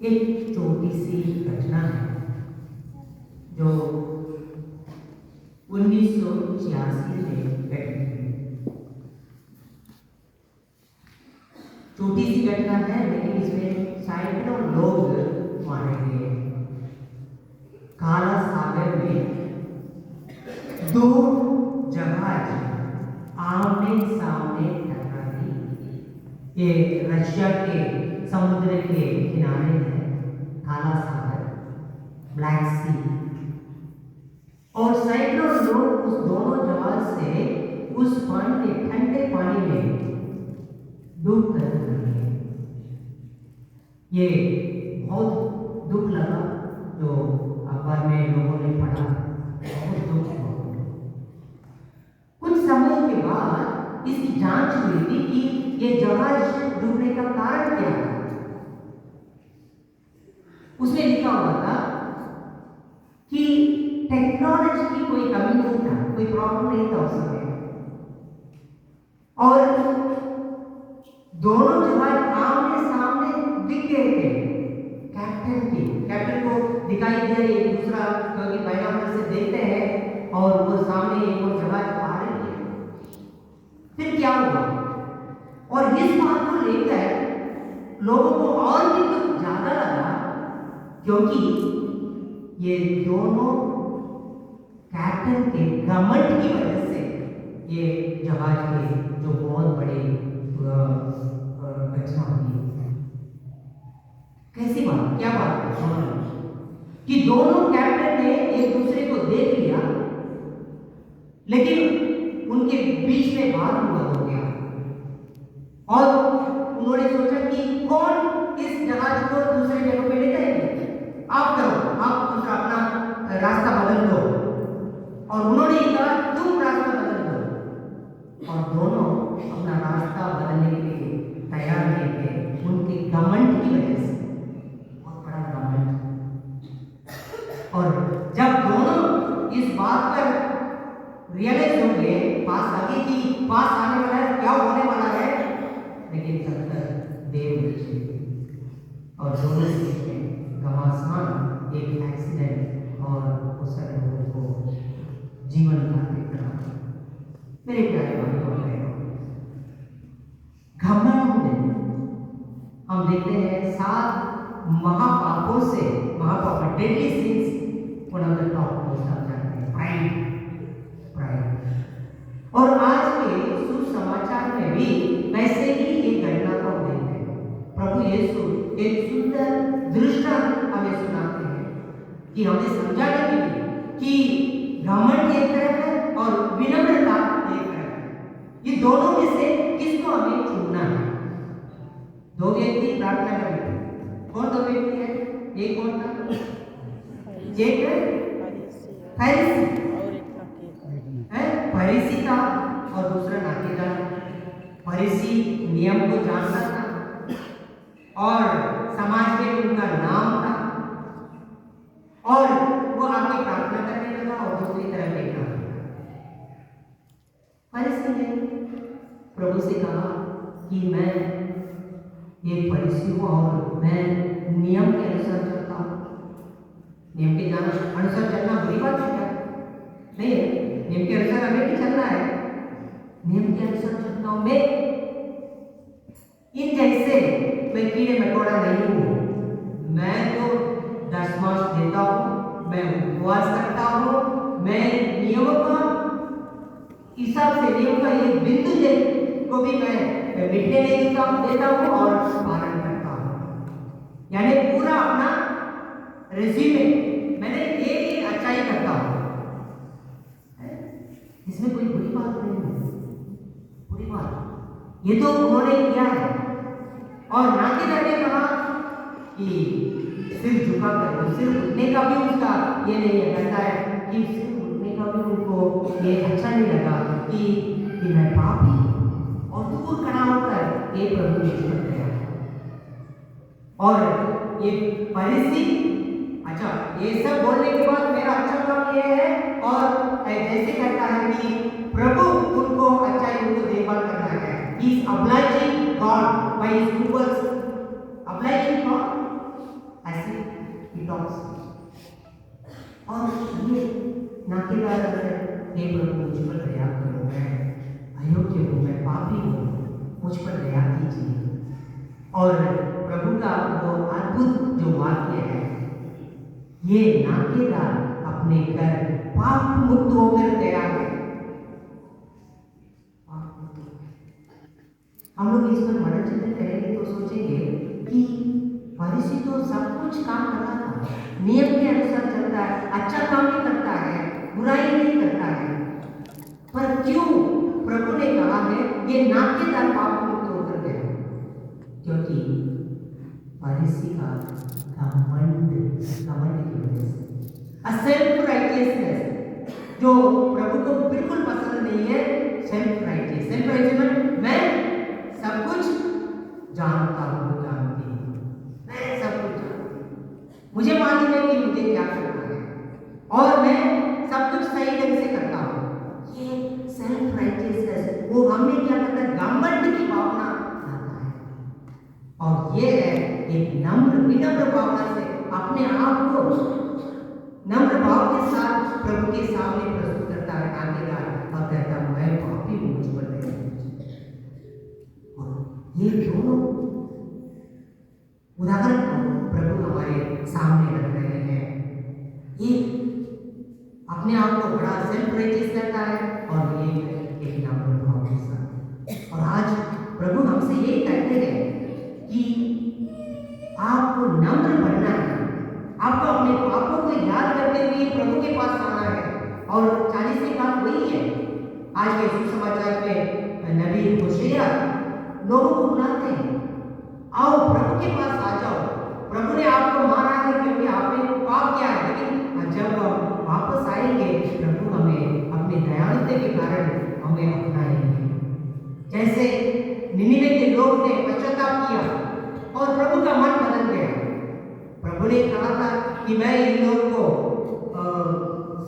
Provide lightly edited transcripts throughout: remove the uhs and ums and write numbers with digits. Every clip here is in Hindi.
एक छोटी सी घटना है जो 1986 में घटी थी। छोटी सी घटना है लेकिन इसमें सैकड़ों लोग मारे गए। काला सागर में दो जहाज आमने सामने टकराई। ये रशिया के समुद्र के किनारे है काला सागर, ब्लैक सी, और सैकड़ों लोग उस दोनों जहाज से उस पानी के ठंडे पानी में डूब कर मरे। ये बहुत दुख लगा जो अखबार में लोगों ने पढ़ा, बहुत दुख हुआ। कुछ समय के बाद इसकी जांच हुई थी कि ये जहाज डूबने का कारण क्या है। उसमें लिखा हुआ था कि टेक्नोलॉजी की कोई कमी नहीं था, कोई प्रॉब्लम नहीं था उस समय, और दोनों जहाज आमने सामने दिख गए थे। कैप्टन को दिखाई दिया एक दूसरा, क्योंकि बाइनोकुलर से देखते हैं और वो सामने एक और जहाज आ रही है। फिर क्या हुआ, और इस बात को लेकर लोगों को और भी दुख ज्यादा लगा, क्योंकि ये दोनों कैप्टन के घमंड की वजह से ये जहाज के जो बहुत बड़े घटना हुई। कैसी बात, क्या बात है कि दोनों कैप्टन ने एक दूसरे को देख लिया, लेकिन उनके बीच में वाद विवाद हो गया और उन्होंने सोचा कि कौन इस जहाज को दूसरे जगह पे ले जाएंगे। आप करो, आप दूसरा अपना रास्ता बदल दो, और उन्होंने कहा तुम रास्ता बदल दो, और दोनों अपना रास्ता बदलने के लिए तैयार नहीं थे उनके घमंड की वजह से, बहुत बड़ा घमंड। और जब दोनों इस बात पर रियलाइज हो गए, पास आगे की पास आने वाला है, क्या होने वाला है, लेकिन तब तक देर हो चुकी और दोनों के बीच में घमासान एक एक्सीडेंट और उस लोगों को जीवन घातक करा। मेरे प्यारे भाइयों और बहनों, घमंड हम देखते हैं 7 महापापों से, महापाप deadly since, one of the top most of that pride. और आज के सुसमाचार में भी वैसे ही एक घटना को देखते हैं। प्रभु यीशु एक सुंदर दृष्टांत हमें सुनाते हैं कि हमें समझाने के लिए कि घमंड एक तरफ है और विनम्रता एक तरफ है। ये दोनों में से किसको हमें चुनना है। 2 व्यक्ति प्रार्थना कर रहे थे। कौन 2 व्यक्ति है? एक कौन था? एक फरीसी है, फरीसी था और दूसरा नाकेदार। फरीसी नियम को जानता था और समाज में उनका नाम था, और वो आके प्रार्थना करने लगा और दूसरी तरफ देखा। फरीसी ने प्रभु से कहा कि मैं एक फरीसी हूँ और मैं नियम के अनुसार चलता हूँ। नियम के अनुसार चलना बुरी बात है क्या? नहीं है, नियम के अनुसार हमें भी चलना है। नियम के अनुसार चलता हूँ मैं, इन जैसे मैं कीड़े मकोड़ा नहीं हूँ। मैं तो दशमांश देता हूँ, मैं उपवास करता हूँ, मैं नियमों का हिसाब से, नियम का एक बिंदु को भी मैं मिटने नहीं देता हूँ और पालन करता हूँ। यानी पूरा अपना रिज्यूमे मैंने ये अच्छाई करता हूँ। इसमें कोई बुरी बात नहीं है, बुरी बात ये तो उन्होंने किया है। और नाकेदार ने कहा कि सिर झुका कर, सिर उठने का भी उसका ये नहीं है, कहता है कि सिर उठने का भी उनको ये अच्छा नहीं लगा कि मैं पापी, और दूर खड़ा होकर ये प्रभु यीशु कर गया। और ये फरीसी, अच्छा ये सब बोलने के बाद मेरा अच्छा काम ये है, और जैसे कहता है कि प्रभु उनको अच्छाई, उनको देखभाल करना है। He is obliging God by his good works. Obliging God, हे प्रभु मुझ पर दया करो, मैं अयोग्य हूँ, मैं पापी हूँ, मुझ पर दया कीजिए। और प्रभु का वो अद्भुत जो वाक्य है, ये नाकेदार अपने घर पाप मुक्त होकर गया है। हम लोग इस पर मनोचिंतन करेंगे तो सोचेंगे कि फरीसी तो सब कुछ काम कर रहा था, नियम के अनुसार चलता है, अच्छा काम भी करता है, बुराई नहीं करता है, पर क्यों प्रभु ने कहा है ये नाकेदार पाप मुक्त होकर गया? क्योंकि फरीसी का घमंड की वजह से, सेल्फ राइटियसनेस जो प्रभु को बिल्कुल पसंद नहीं है। सेल्फ राइटियस मैं सब कुछ जानता हूँ, जानती हूँ, मैं सब कुछ जानती हूँ, मुझे मालूम है कि मुझे क्या करना है और मैं सब कुछ सही ढंग से करता हूँ। ये सेल्फ राइटियसनेस वो हमें क्या करता है, घमंड की भावना लाता है। और ये है एक विनम्र भावना से अपने आप को नम्र भाव के साथ प्रभु के सामने प्रस्तुत करता है नाकेदार और कहता है मैं पापी हूँ, मुझ पर दया कीजिए। और ये दोनों उदाहरण को प्रभु हमारे सामने रख रहे हैं। एक अपने आप को बड़ा सेल्फ राइटियस करता है और ये एक नम्र भाव के साथ। और आज प्रभु हमसे ये कहते हैं कि आपको नम्र बनना है, आपको अपने पापों को याद करते हुए प्रभु के पास आना है। और 40वीं बात वही है। आज के सुसमाचार में नबी होशेया लोगों को बुलाते हैं, आओ प्रभु के पास आ जाओ, प्रभु ने आपको मारा है क्योंकि आपने पाप किया है, लेकिन जब वापस आएंगे प्रभु हमें अपने दयालुता के कारण हमें अपनाएंगे। जैसे निनिवे के लोग ने पश्चाताप किया और प्रभु का मन बदल गया। प्रभु ने कहा था कि मैं इन लोगों को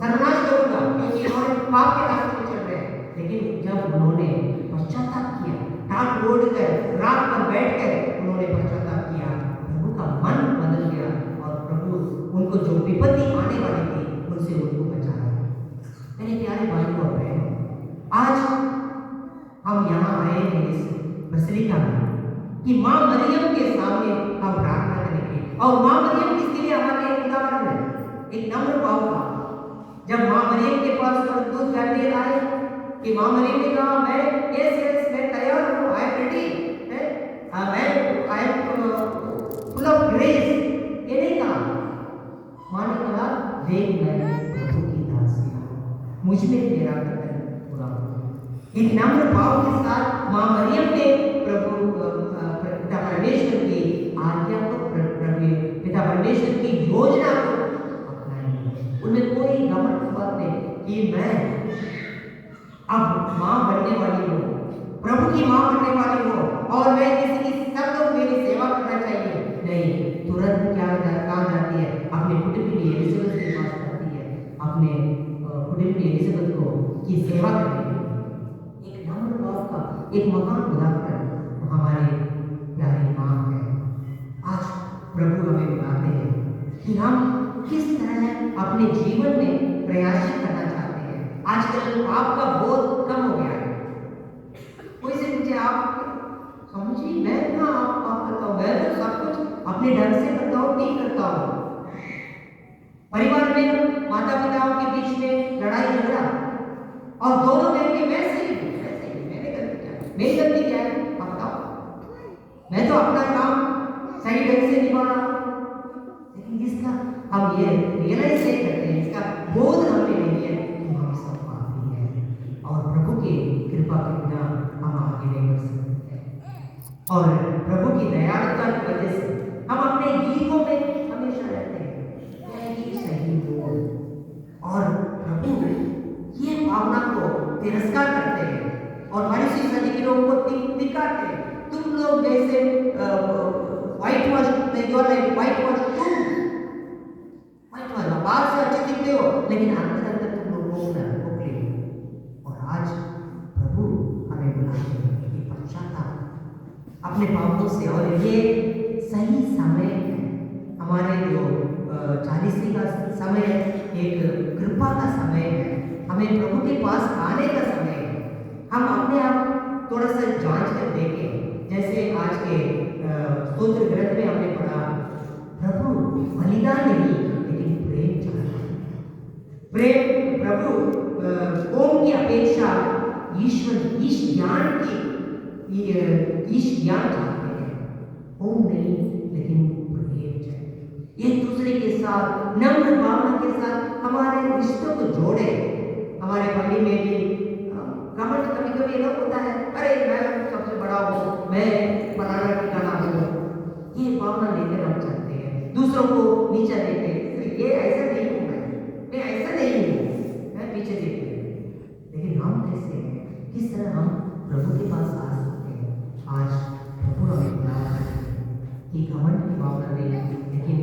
सर्वनाश करूंगा क्योंकि इन्होंने पाप के रास्ते में चल रहे हैं। लेकिन जब उन्होंने पश्चाताप किया, टाट ओढ़ कर रात पर बैठकर उन्होंने पश्चाताप किया, प्रभु का मन बदल गया और प्रभु उनको जो विपत्ति आने वाली थी उनसे उनको बचाया। मेरे प्यारे भाइयों और बहनों, आज हम यहाँ आए हैं इस बसलिका में कि माँ मरियम के सामने हम प्रार्थना करेंगे। और माँ मरियम किसके लिए हमारे एक उदाहरण है, एक नम्र भाव का। जब माँ मरियम के पास स्वर्गदूत गाब्रिएल आए कि माँ मरियम ने कहा मैं मैं तैयार हूँ, I am ready, I am full of grace, ये नहीं कहा। माँ ने कहा देख मैं प्रभु की दासी हूँ, मुझ में तेरा कदर पूरा हो। एक नम्र भाव के साथ माँ मरियम ने प्रभु पिता परमेश्वर की आज्ञा को, पिता परमेश्वर की योजना को अपनाई। उनमें कोई घमंड की बात नहीं कि मैं अब माँ बनने वाली हूँ, प्रभु की माँ बनने वाली हूँ और मैं किसी की सब लोग मेरी सेवा करना चाहिए। नहीं, तुरंत कहाँ जाती है, अपने कुटुंबी एलिजाबेथ के पास जाती है, अपने कुटुंबी एलिजाबेथ को की सेवा करने के लिए। एक नम्र भाव का एक मकान बुलाकर हमारे प्यारी माँ है। आज प्रभु हमें बुलाते हैं कि हम किस तरह अपने जीवन में प्रयास करना चाहते हैं। आजकल पाप का बोध कम हो गया है। कोई से पूछे आप समझिए मैं कहाँ आप पाप करता हूँ, मैं तो सब कुछ अपने ढंग से करता हूँ, ठीक करता हूँ। परिवार में माता पिताओं के बीच में लड़ाई झगड़ा और दोनों कहेंगे मैं सही हूँ, मैंने गलती क्या, मेरी गलती क्या है आप बताओ, मैं तो अपना काम सही ढंग से निभा रहा हूँ। लेकिन इसका हम ये रियलाइज नहीं करते हैं, इसका बोध हमें नहीं है कि हम सब पापी हैं और प्रभु की कृपा के बिना हम आगे नहीं बढ़ सकते हैं। और प्रभु की दयालुता की वजह से हम अपने गीतों में हमेशा रहते हैं मैं ही सही हूँ। और प्रभु ये भावना को तिरस्कार करते हैं और फरीसी सदुकी लोगों को दिखाते हैं। तुम लोग जैसे व्हाइट वॉश बाहर से अच्छे दिखते हो लेकिन अंदर तुम लोग खोखले हो। और आज प्रभु हमें बुलाते हैं कि पश्चाताप अपने पापों से। और ये सही समय है, हमारे जो 40 का समय एक कृपा का समय है। हमें प्रभु के पास आने का समय है। हम अपने आप थोड़ा सा जांच कर देखें। जैसे आज के स्तोत्र ग्रंथ में हमने पढ़ा, प्रभु बलिदान नहीं लेकिन प्रेम चाहता है। प्रेम प्रभु होम की अपेक्षा ईश्वर ईश ज्ञान चाहते हैं। होम नहीं लेकिन प्रेम चाहिए। एक दूसरे के साथ नम्र भावना के साथ हमारे रिश्तों को जोड़े। हमारे पल्ली में भी कमेंट कभी कभी लोग होता है, अरे मैं सबसे बड़ा हूँ, मैं फलाना ठिकाना हूँ। ये भावना लेकर हम चलते हैं, दूसरों को नीचा देते हैं। ये ऐसा नहीं हूँ, मैं ऐसा नहीं हूँ, मैं पीछे देखते हैं। लेकिन हम कैसे हैं? किस तरह हम प्रभु के पास आ सकते हैं? आज प्रभु हमें बुला रहे हैं कि घमंड की भावना नहीं, लेकिन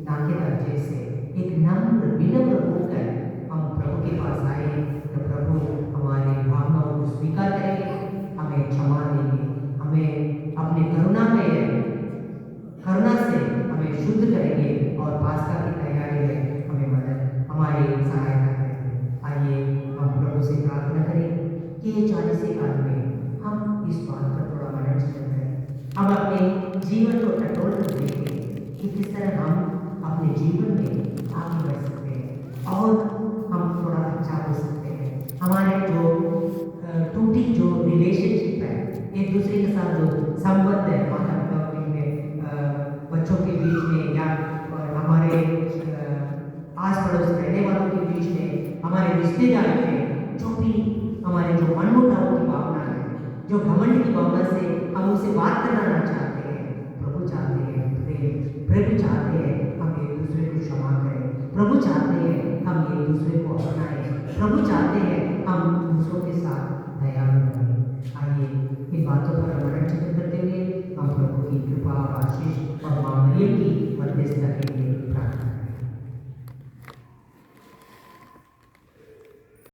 ताकेदार जैसे एक नम्र विनम्र होकर हम प्रभु के पास आए तो प्रभु हमारी भावनाओं को स्वीकार करेंगे, हमें क्षमा देंगे, हमें अपने करुणा से हमें शुद्ध करेंगे और पास्का की तैयारी में हमें मदद हमारी सहायता करेंगे। आइए हम प्रभु से प्रार्थना करें कि ये 40 काल में हम इस बात पर थोड़ा मनन चिंतन करें। हम अपने जीवन को टटोल कर देखें कि किस तरह हम अपने जीवन में आगे बढ़ सकते हैं और हम थोड़ा अच्छा हो सकते हैं। हमारे जो टूटी जो रिलेशनशिप है, एक दूसरे के साथ जो संबंध है, माता पिता में, बच्चों के बीच में या हमारे आस पड़ोस रहने वालों के बीच में, हमारे रिश्तेदार में, जो भी हमारे जो मनमुटाव की भावना है, जो घमंड की भावना से हम उनसे बात करना ना चाहते हैं, प्रभु चाहते हैं प्रेम। प्रभु चाहते हैं हम एक दूसरे को क्षमा करें। प्रभु चाहते हैं हम एक दूसरे को अपनाएं। प्रभु चाहते हैं हम दूसरों के साथ दयालु बनें। आइए इन बातों पर मनन चिंतन करते हुए हम प्रभु की कृपा और आशीष और मां मरियम की मध्यस्थता के